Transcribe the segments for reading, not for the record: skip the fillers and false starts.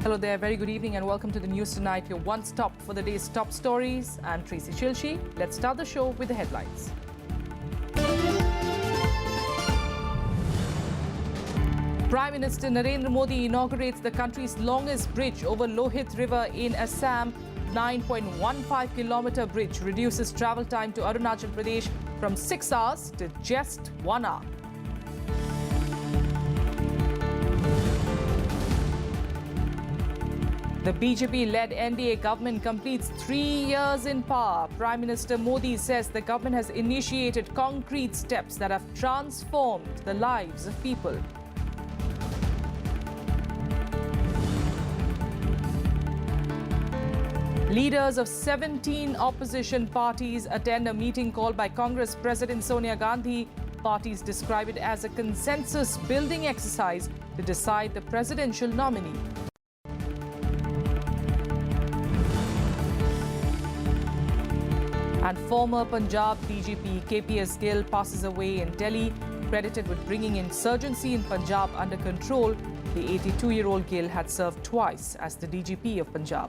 Hello there, very good evening and welcome to the news tonight, your one stop for the day's top stories. I'm Tracy Chilshi. Let's start the show with the headlines. Prime Minister Narendra Modi inaugurates the country's longest bridge over Lohit River in Assam. 9.15-kilometer bridge reduces travel time to Arunachal Pradesh from 6 hours to just 1 hour. The BJP-led NDA government completes 3 years in power. Prime Minister Modi says the government has initiated concrete steps that have transformed the lives of people. Leaders of 17 opposition parties attend a meeting called by Congress President Sonia Gandhi. Parties describe it as a consensus-building exercise to decide the presidential nominee. And former Punjab DGP KPS Gill passes away in Delhi, credited with bringing insurgency in Punjab under control. The 82-year-old Gill had served twice as the DGP of Punjab.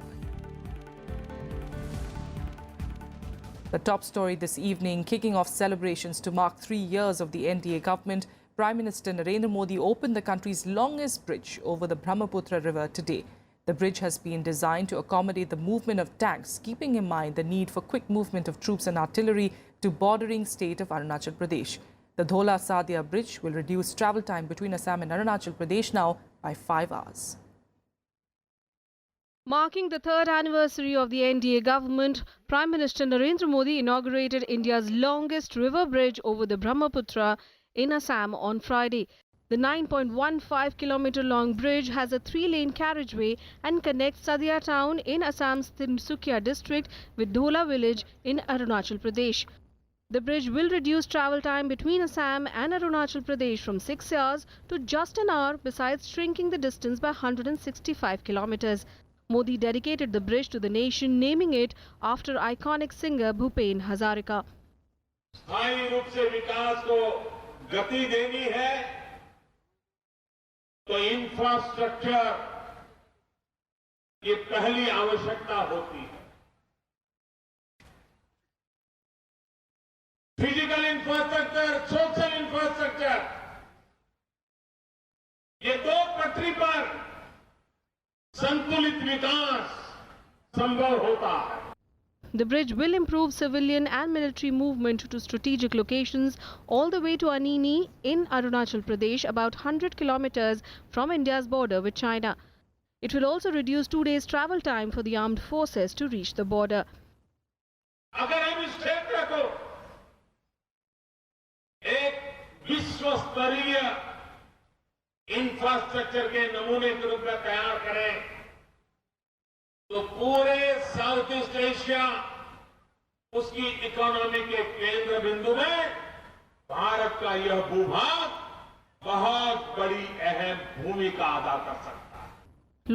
The top story this evening, kicking off celebrations to mark 3 years of the NDA government, Prime Minister Narendra Modi opened the country's longest bridge over the Brahmaputra River today. The bridge has been designed to accommodate the movement of tanks, keeping in mind the need for quick movement of troops and artillery to bordering state of Arunachal Pradesh. The Dhola Sadia bridge will reduce travel time between Assam and Arunachal Pradesh now by 5 hours. Marking the third anniversary of the NDA government, Prime Minister Narendra Modi inaugurated India's longest river bridge over the Brahmaputra in Assam on Friday. The 9.15-kilometer long bridge has a 3-lane carriageway and connects Sadia town in Assam's Tinsukia district with Dhola village in Arunachal Pradesh. The bridge will reduce travel time between Assam and Arunachal Pradesh from 6 hours to just an hour, besides shrinking the distance by 165 kilometers. Modi dedicated the bridge to the nation, naming it after iconic singer Bhupen Hazarika. स्थायी रूप से विकास को गति देनी है तो infrastructure की पहली आवश्यकता होती है। फिजिकल इंफ्रास्ट्रक्चर, सोशल इंफ्रास्ट्रक्चर, ये दो पटरी पर संतुलित विकास संभव होता है। The bridge will improve civilian and military movement to strategic locations all the way to Anini in Arunachal Pradesh, about 100 kilometers from India's border with China. It will also reduce 2 days travel time for the armed forces to reach the border. अगर हम इस क्षेत्र को एक विश्व स्तरीय infrastructure के नमूने के रूप में तैयार करें तो पूरे साउथ ईस्ट एशिया उसकी इकोनॉमी के केंद्र बिंदु में भारत का यह भूभाग बहुत बड़ी अहम भूमिका अदा कर सकता है।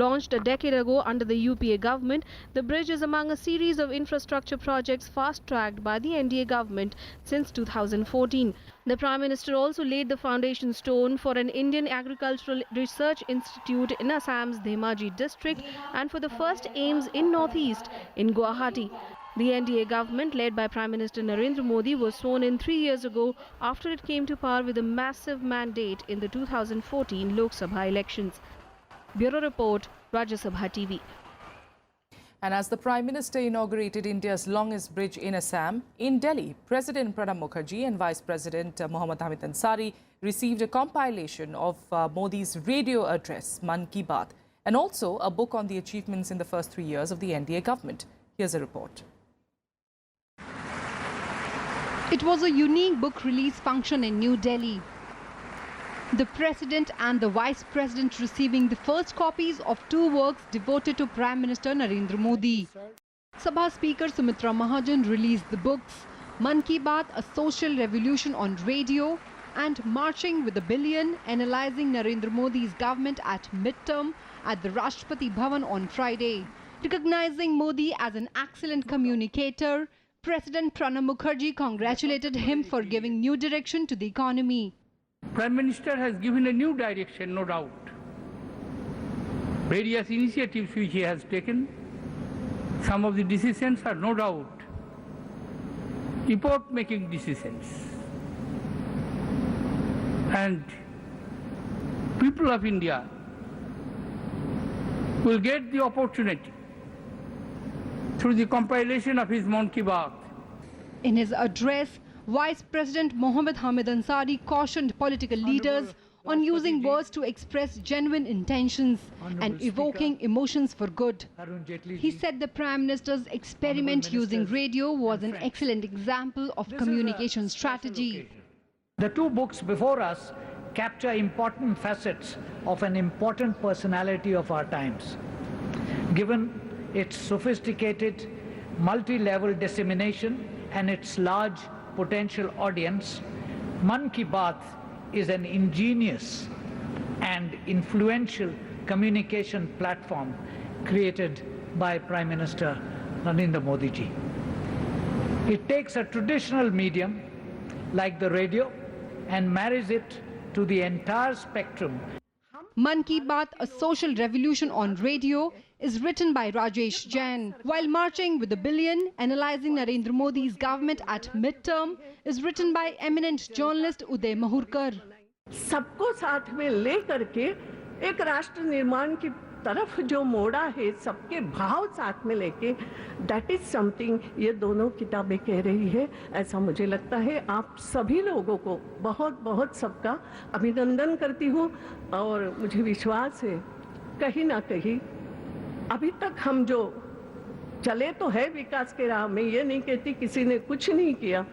Launched a decade ago under the UPA government, the bridge is among a series of infrastructure projects fast-tracked by the NDA government since 2014. The Prime Minister also laid the foundation stone for an Indian Agricultural Research Institute in Assam's Dhemaji district and for the first AIIMS in Northeast in Guwahati. The NDA government, led by Prime Minister Narendra Modi, was sworn in 3 years ago after it came to power with a massive mandate in the 2014 Lok Sabha elections. Bureau Report, Rajya Sabha TV. And as the Prime Minister inaugurated India's longest bridge in Assam, in Delhi, President Pranab Mukherjee and Vice President Mohammad Hamid Ansari received a compilation of Modi's radio address, Man Ki Baat, and also a book on the achievements in the first 3 years of the NDA government. Here's a report. It was a unique book release function in New Delhi. The President and the Vice President receiving the first copies of 2 works devoted to Prime Minister Narendra Modi. Sabha Speaker Sumitra Mahajan released the books Man Ki Baat, A Social Revolution on Radio, and Marching with a Billion, analyzing Narendra Modi's government at midterm at the Rashtrapati Bhavan on Friday. Recognizing Modi as an excellent communicator, President Pranab Mukherjee congratulated him for giving new direction to the economy. Prime Minister has given a new direction, no doubt. various initiatives which he has taken. Some of the decisions are no doubt epoch-making decisions. And people of India will get the opportunity through the compilation of his Mann Ki Baat. In his address, Vice President Mohammad Hamid Ansari cautioned political leaders on using words to express genuine intentions and evoking emotions for good. He said the Prime Minister's experiment using radio was an excellent example of communication strategy. The two books before us capture important facets of an important personality of our times. Given its sophisticated, multi-level dissemination and its large potential audience, Mann Ki Baat is an ingenious and influential communication platform created by Prime Minister Narendra Modi ji. It takes a traditional medium like the radio and marries it to the entire spectrum. Mann Ki Baat, a social revolution on radio, is written by Rajesh Jain. While marching with the billion, analyzing Narendra Modi's government at midterm, is written by eminent journalist Uday Mahurkar. सबको साथ में ले करके एक राष्ट्र निर्माण की तरफ जो मोड़ा है, सबके भाव साथ में लेके, that is something ये दोनों किताबें कह रही है। ऐसा मुझे लगता है। आप सभी लोगों को बहुत बहुत सबका अभिनंदन करती हूँ और मुझे विश्वास है कहीं ना कहीं अभी तक हम जो चले तो है विकास के राह में, ये नहीं कहती किसी ने कुछ नहीं किया,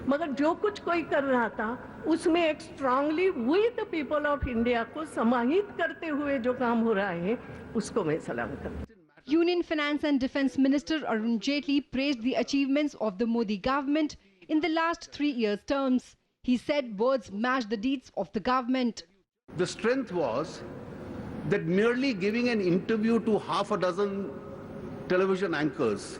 मगर जो कुछ कोई कर रहा था उसमें एक strongly we the people of India को समाहित करते हुए जो काम हो रहा है उसको मैं सलाम करती हूं। Union Finance and Defence Minister Arun Jaitley praised the achievements of the Modi government in the last 3 years' terms. He said words matched the deeds of the government. The strength was that merely giving an interview to half a dozen television anchors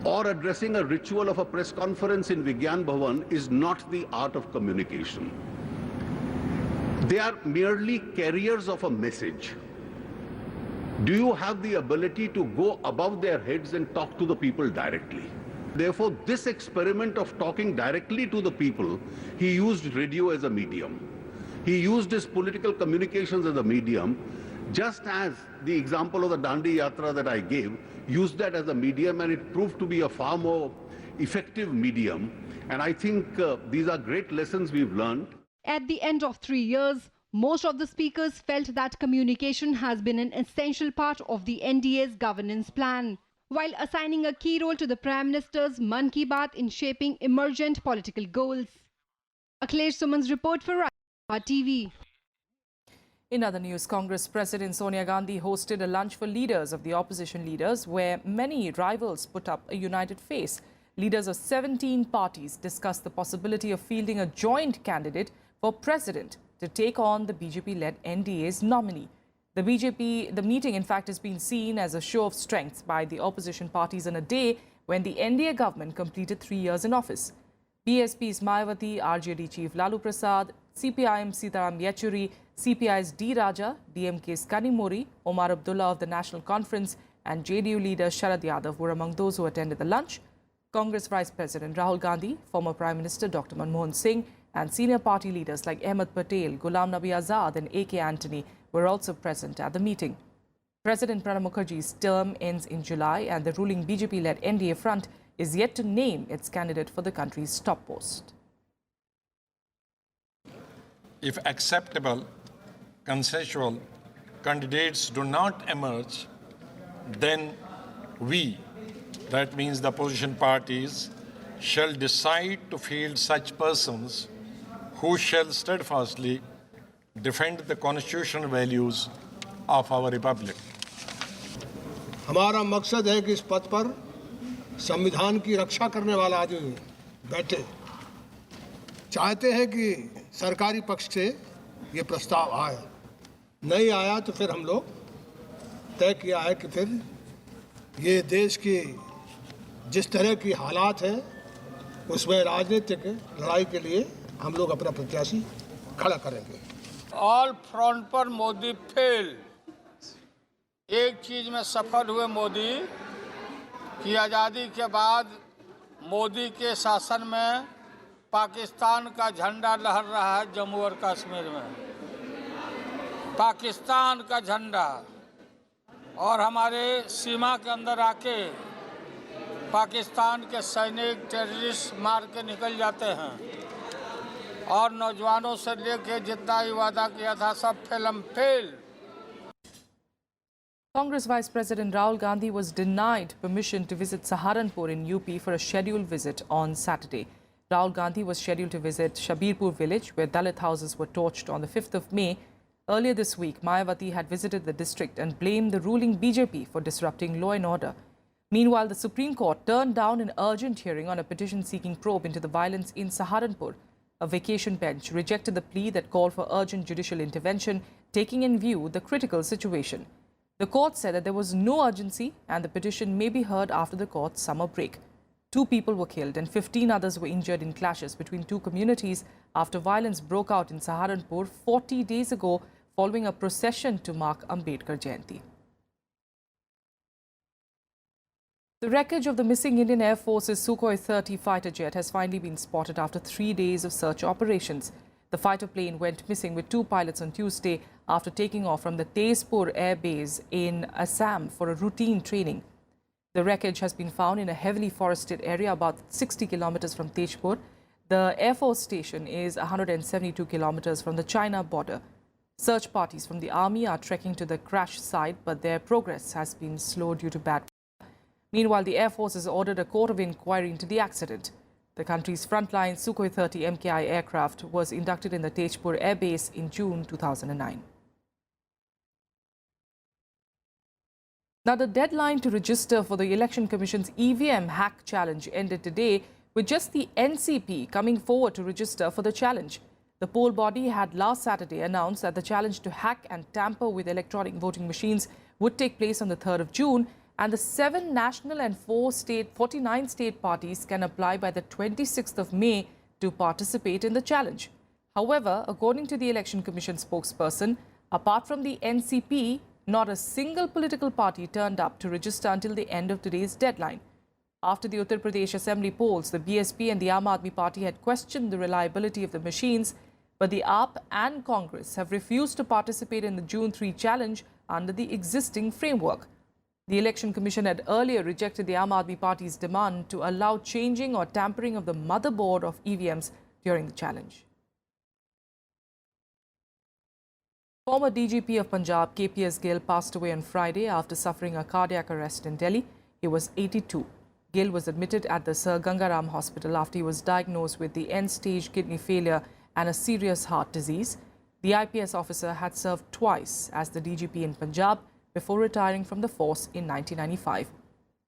or addressing a ritual of a press conference in Vigyan Bhavan is not the art of communication. They are merely carriers of a message. Do you have the ability to go above their heads and talk to the people directly? Therefore, this experiment of talking directly to the people, he used radio as a medium. He used his political communications as a medium, just as the example of the Dandi Yatra that I gave used that as a medium, and it proved to be a far more effective medium. And I think these are great lessons we've learned. At the end of 3 years, most of the speakers felt that communication has been an essential part of the NDA's governance plan, while assigning a key role to the Prime Minister's Mann Ki Baat in shaping emergent political goals. Akhilesh Suman's report for Rajya TV. In other news, Congress President Sonia Gandhi hosted a lunch for leaders of the opposition leaders where many rivals put up a united face. Leaders of 17 parties discussed the possibility of fielding a joint candidate for president to take on the BJP-led NDA's nominee. The meeting in fact has been seen as a show of strength by the opposition parties on a day when the NDA government completed 3 years in office. BSP's Mayawati, RJD Chief Lalu Prasad, CPIM Sitaram Yechuri, CPI's D. Rajya, DMK's Kanimuri, Omar Abdullah of the National Conference and JDU leader Sharad Yadav were among those who attended the lunch. Congress Vice President Rahul Gandhi, former Prime Minister Dr. Manmohan Singh and senior party leaders like Ahmed Patel, Ghulam Nabi Azad and A.K. Antony were also present at the meeting. President Pranab Mukherjee's term ends in July and the ruling BJP-led NDA front is yet to name its candidate for the country's top post. If acceptable, consensual candidates do not emerge, then we, that means the opposition parties, shall decide to field such persons who shall steadfastly defend the constitutional values of our republic. हमारा मकसद है कि इस पद पर संविधान की रक्षा करने वाला आदमी बैठे। चाहते हैं कि सरकारी पक्ष से ये प्रस्ताव आए, नहीं आया तो फिर हम लोग तय किया है कि फिर ये देश की जिस तरह की हालात हैं उसमें राजनीतिक लड़ाई के लिए हम लोग अपना प्रत्याशी खड़ा करेंगे। ऑल फ्रंट पर मोदी फेल, एक चीज में सफल हुए मोदी कि आज़ादी के बाद मोदी के शासन में पाकिस्तान का झंडा लहर रहा है जम्मू और कश्मीर में, पाकिस्तान का झंडा, और हमारे सीमा के अंदर आके पाकिस्तान के सैनिक टेररिस्ट मार के निकल जाते हैं और नौजवानों से लेके जितना ही वादा किया था सब fail. Congress Vice President Rahul Gandhi was denied permission to visit Saharanpur in UP for a scheduled visit on Saturday. Rahul Gandhi was scheduled to visit Shabirpur village, where Dalit houses were torched on the 5th of May. Earlier this week, Mayawati had visited the district and blamed the ruling BJP for disrupting law and order. Meanwhile, the Supreme Court turned down an urgent hearing on a petition seeking probe into the violence in Saharanpur. A vacation bench rejected the plea that called for urgent judicial intervention, taking in view the critical situation. The court said that there was no urgency and the petition may be heard after the court's summer break. 2 people were killed and 15 others were injured in clashes between 2 communities after violence broke out in Saharanpur 40 days ago following a procession to mark Ambedkar Jayanti. The wreckage of the missing Indian Air Force's Sukhoi 30 fighter jet has finally been spotted after 3 days of search operations. The fighter plane went missing with 2 pilots on Tuesday after taking off from the Tezpur Air Base in Assam for a routine training. The wreckage has been found in a heavily forested area about 60 kilometers from Tezpur. The Air Force station is 172 kilometers from the China border. Search parties from the army are trekking to the crash site, but their progress has been slow due to bad weather. Meanwhile, the Air Force has ordered a court of inquiry into the accident. The country's frontline Sukhoi 30 MKI aircraft was inducted in the Tezpur Air Base in June 2009. Now, the deadline to register for the Election Commission's EVM hack challenge ended today, with just the NCP coming forward to register for the challenge. The poll body had last Saturday announced that the challenge to hack and tamper with electronic voting machines would take place on the 3rd of June, and the 7 national and 49 state parties can apply by the 26th of May to participate in the challenge. However, according to the Election Commission spokesperson, apart from the NCP, not a single political party turned up to register until the end of today's deadline. After the Uttar Pradesh Assembly polls, the BSP and the Aam Aadmi Party had questioned the reliability of the machines, but the AAP and Congress have refused to participate in the June 3 challenge under the existing framework. The Election Commission had earlier rejected the Aam Aadmi Party's demand to allow changing or tampering of the motherboard of EVMs during the challenge. Former DGP of Punjab, KPS Gill, passed away on Friday after suffering a cardiac arrest in Delhi. He was 82. Gill was admitted at the Sir Gangaram Hospital after he was diagnosed with the end-stage kidney failure and a serious heart disease. The IPS officer had served twice as the DGP in Punjab before retiring from the force in 1995.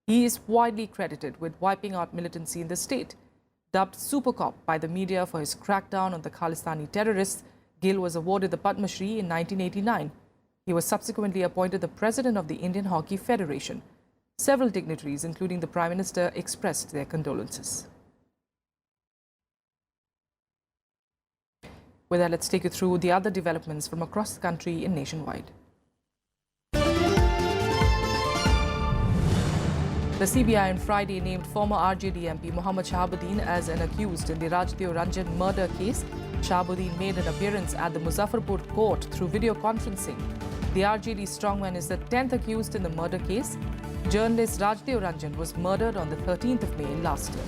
He is widely credited with wiping out militancy in the state. Dubbed Super Cop by the media for his crackdown on the Khalistani terrorists, Gill was awarded the Padma Shri in 1989. He was subsequently appointed the president of the Indian Hockey Federation. Several dignitaries, including the Prime Minister, expressed their condolences. With that, let's take you through the other developments from across the country and nationwide. The CBI on Friday named former RJD MP Mohammad Shahabuddin as an accused in the Rajya Ranjan murder case. Shahabuddin made an appearance at the Muzaffarpur court through video conferencing. The RJD strongman is the 10th accused in the murder case. Journalist Rajya Ranjan was murdered on the 13th of May last year.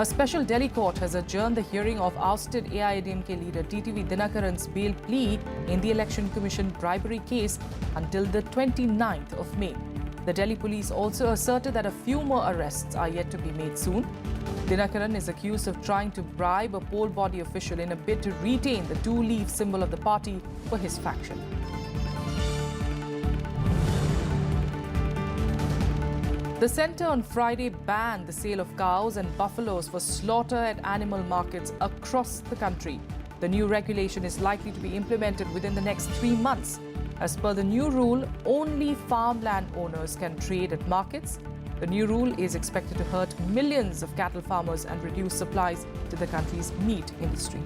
A special Delhi court has adjourned the hearing of ousted AIADMK leader TTV Dinakaran's bail plea in the Election Commission bribery case until the 29th of May. The Delhi police also asserted that a few more arrests are yet to be made soon. Dinakaran is accused of trying to bribe a poll body official in a bid to retain the two-leaf symbol of the party for his faction. The centre on Friday banned the sale of cows and buffaloes for slaughter at animal markets across the country. The new regulation is likely to be implemented within the next 3 months. As per the new rule, only farmland owners can trade at markets. The new rule is expected to hurt millions of cattle farmers and reduce supplies to the country's meat industry.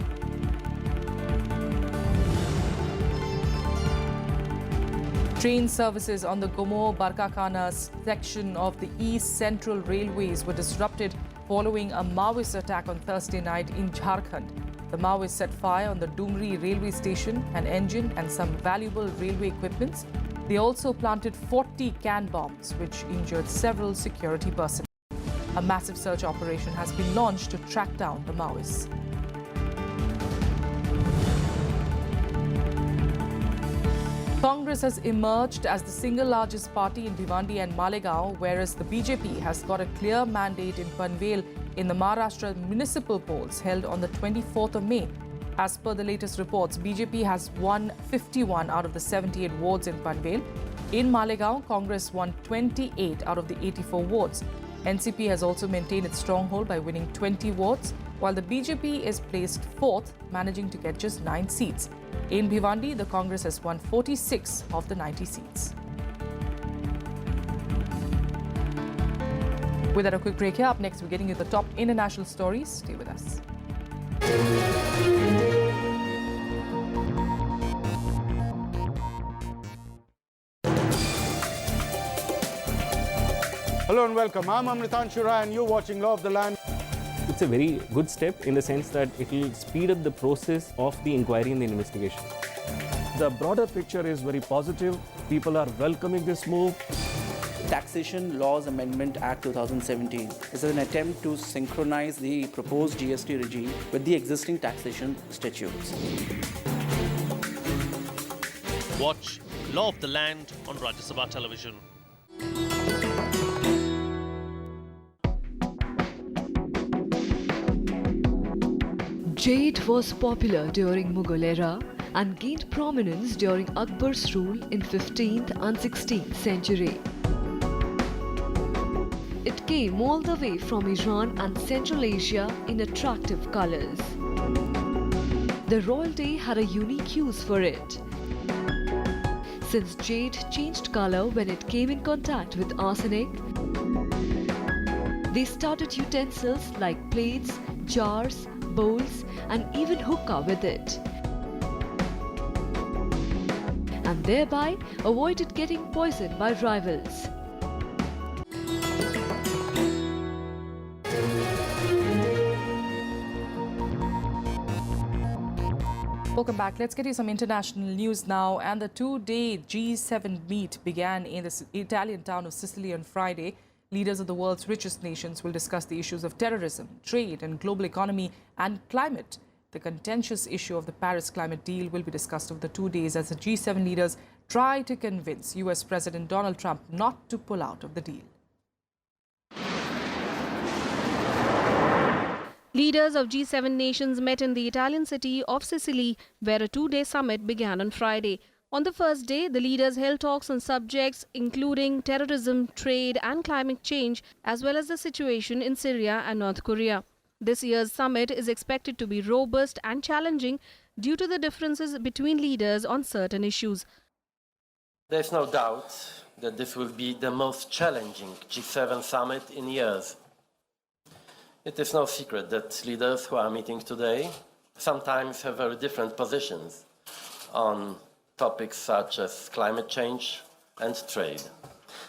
Train services on the Gomo-Barkakana section of the East Central Railways were disrupted following a Maoist attack on Thursday night in Jharkhand. The Maoists set fire on the Dungri railway station, an engine and some valuable railway equipment. They also planted 40 can bombs, which injured several security personnel. A massive search operation has been launched to track down the Maoists. Congress has emerged as the single largest party in Bhiwandi and Malegaon, whereas the BJP has got a clear mandate in Panvel in the Maharashtra municipal polls held on the 24th of May. As per the latest reports, BJP has won 51 out of the 78 wards in Panvel. In Malegaon, Congress won 28 out of the 84 wards. NCP has also maintained its stronghold by winning 20 wards, while the BJP is placed fourth, managing to get just 9 seats. In Bhiwandi, the Congress has won 46 of the 90 seats. With that, a quick break here. Up next, we're getting you the top international stories. Stay with us. Hello and welcome. I'm Amritan Rai and you're watching Law of the Land. It's a very good step in the sense that it will speed up the process of the inquiry and the investigation. The broader picture is very positive. People are welcoming this move. Taxation Laws Amendment Act 2017 is an attempt to synchronize the proposed GST regime with the existing taxation statutes. Watch Law of the Land on Rajya Sabha television. Jade was popular during Mughal era and gained prominence during Akbar's rule in 15th and 16th century. It came all the way from Iran and Central Asia in attractive colors. The royalty had a unique use for it, since jade changed color when it came in contact with arsenic. They started utensils like plates, jars, bowls and even hookah with it, and thereby avoided getting poisoned by rivals. Welcome back. Let's get you some international news now. And the two-day G7 meet began in the Italian town of Sicily on Friday. Leaders of the world's richest nations will discuss the issues of terrorism, trade and global economy and climate. The contentious issue of the Paris climate deal will be discussed over the 2 days as the G7 leaders try to convince US President Donald Trump not to pull out of the deal. Leaders of G7 nations met in the Italian city of Sicily, where a two-day summit began on Friday. On the first day, the leaders held talks on subjects including terrorism, trade and climate change, as well as the situation in Syria and North Korea. This year's summit is expected to be robust and challenging due to the differences between leaders on certain issues. There's no doubt that this will be the most challenging G7 summit in years. It is no secret that leaders who are meeting today sometimes have very different positions on topics such as climate change and trade.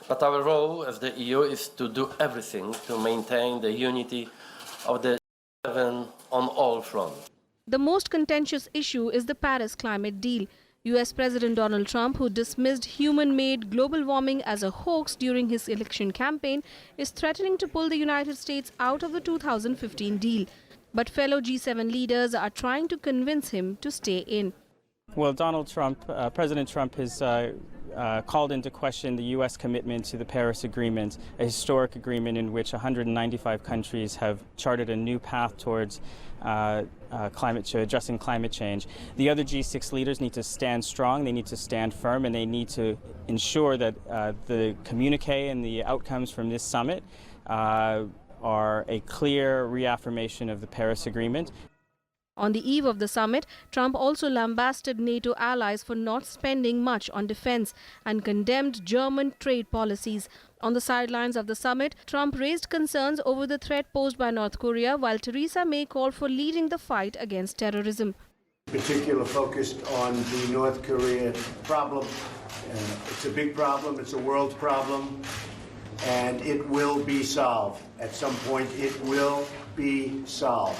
But our role as the EU is to do everything to maintain the unity of the G7 on all fronts. The most contentious issue is the Paris climate deal. US President Donald Trump, who dismissed human-made global warming as a hoax during his election campaign, is threatening to pull the United States out of the 2015 deal. But fellow G7 leaders are trying to convince him to stay in. Well, President Trump has called into question the U.S. commitment to the Paris Agreement, a historic agreement in which 195 countries have charted a new path towards addressing climate change. The other G6 leaders need to stand strong, they need to stand firm, and they need to ensure that the communique and the outcomes from this summit are a clear reaffirmation of the Paris Agreement. On the eve of the summit, Trump also lambasted NATO allies for not spending much on defense and condemned German trade policies. On the sidelines of the summit, Trump raised concerns over the threat posed by North Korea, while Theresa May called for leading the fight against terrorism. Particular focused on the North Korea problem It's a big problem. It's a world problem. And it will be solved. At some point, it will be solved.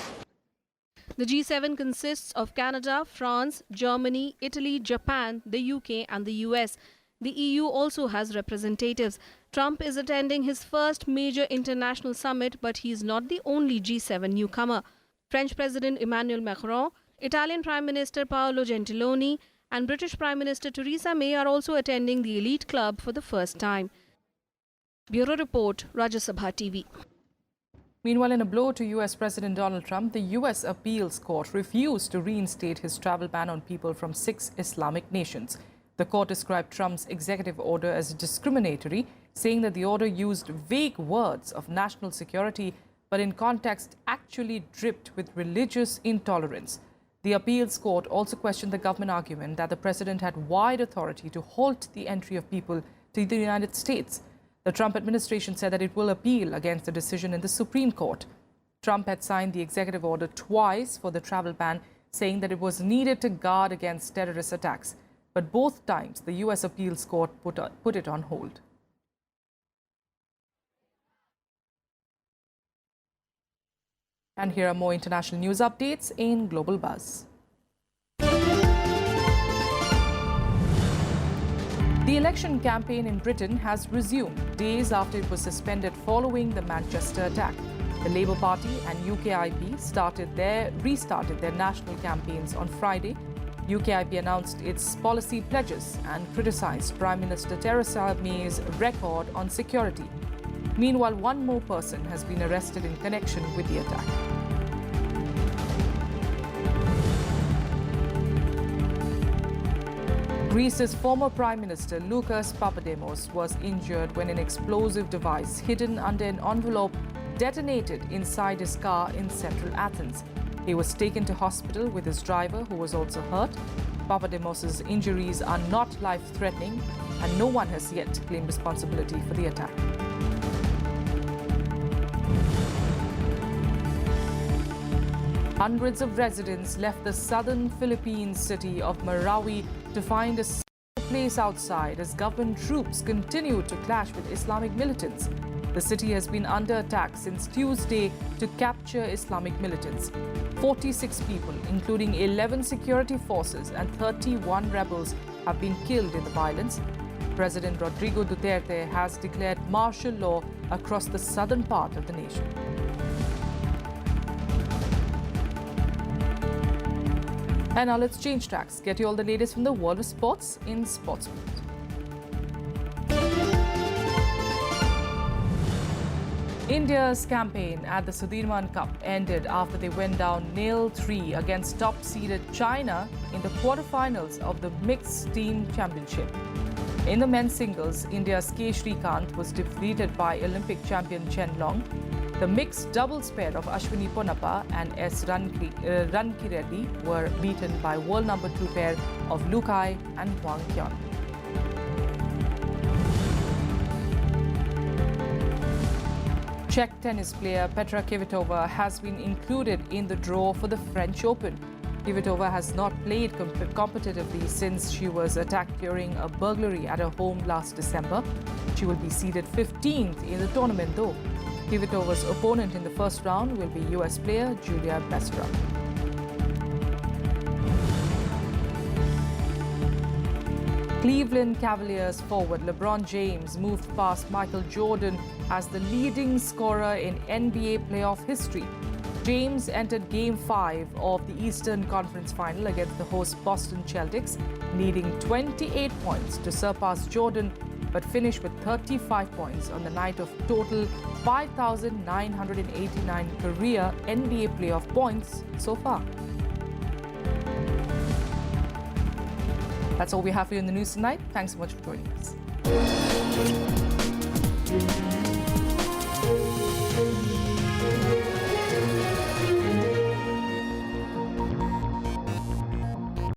The G7 consists of Canada, France, Germany, Italy, Japan, the UK and the US. The EU also has representatives. Trump is attending his first major international summit, but he is not the only G7 newcomer. French President Emmanuel Macron, Italian Prime Minister Paolo Gentiloni and British Prime Minister Theresa May are also attending the elite club for the first time. Bureau Report, Rajya Sabha TV. Meanwhile, in a blow to US President Donald Trump, the US Appeals Court refused to reinstate his travel ban on people from 6 Islamic nations. The court described Trump's executive order as discriminatory, saying that the order used vague words of national security, but in context actually dripped with religious intolerance. The appeals court also questioned the government argument that the president had wide authority to halt the entry of people to the United States. The Trump administration said that it will appeal against the decision in the Supreme Court. Trump had signed the executive order twice for the travel ban, saying that it was needed to guard against terrorist attacks. But both times, the US Appeals Court put it on hold. And here are more international news updates in Global Buzz. The election campaign in Britain has resumed days after it was suspended following the Manchester attack. The Labour Party and UKIP restarted their national campaigns on Friday. UKIP announced its policy pledges and criticised Prime Minister Theresa May's record on security. Meanwhile, one more person has been arrested in connection with the attack. Greece's former Prime Minister Lucas Papademos was injured when an explosive device hidden under an envelope detonated inside his car in central Athens. He was taken to hospital with his driver, who was also hurt. Papademos' injuries are not life-threatening, and no one has yet claimed responsibility for the attack. Hundreds of residents left the southern Philippine city of Marawi to find a safe place outside as government troops continue to clash with Islamic militants. The city has been under attack since Tuesday to capture Islamic militants. 46 people, including 11 security forces and 31 rebels, have been killed in the violence. President Rodrigo Duterte has declared martial law across the southern part of the nation. And now let's change tracks. Get you all the latest from the world of sports in Sports Beat. India's campaign at the Sudirman Cup ended after they went down 0-3 against top-seeded China in the quarterfinals of the Mixed Team Championship. In the men's singles, India's K. Srikanth was defeated by Olympic champion Chen Long. The mixed doubles pair of Ashwini Ponnappa and S. Rankireddy were beaten by world number 2 pair of Lukai and Huang Qian. Czech tennis player Petra Kvitova has been included in the draw for the French Open. Kvitova has not played competitively since she was attacked during a burglary at her home last December. She will be seeded 15th in the tournament though. Kvitova's opponent in the first round will be US player Julia Bestra. Cleveland Cavaliers forward LeBron James moved past Michael Jordan as the leading scorer in NBA playoff history. James entered Game 5 of the Eastern Conference Final against the host Boston Celtics, needing 28 points to surpass Jordan, but finished with 35 points on the night of total 5,989 career NBA playoff points so far. That's all we have for you in the news tonight. Thanks so much for joining us.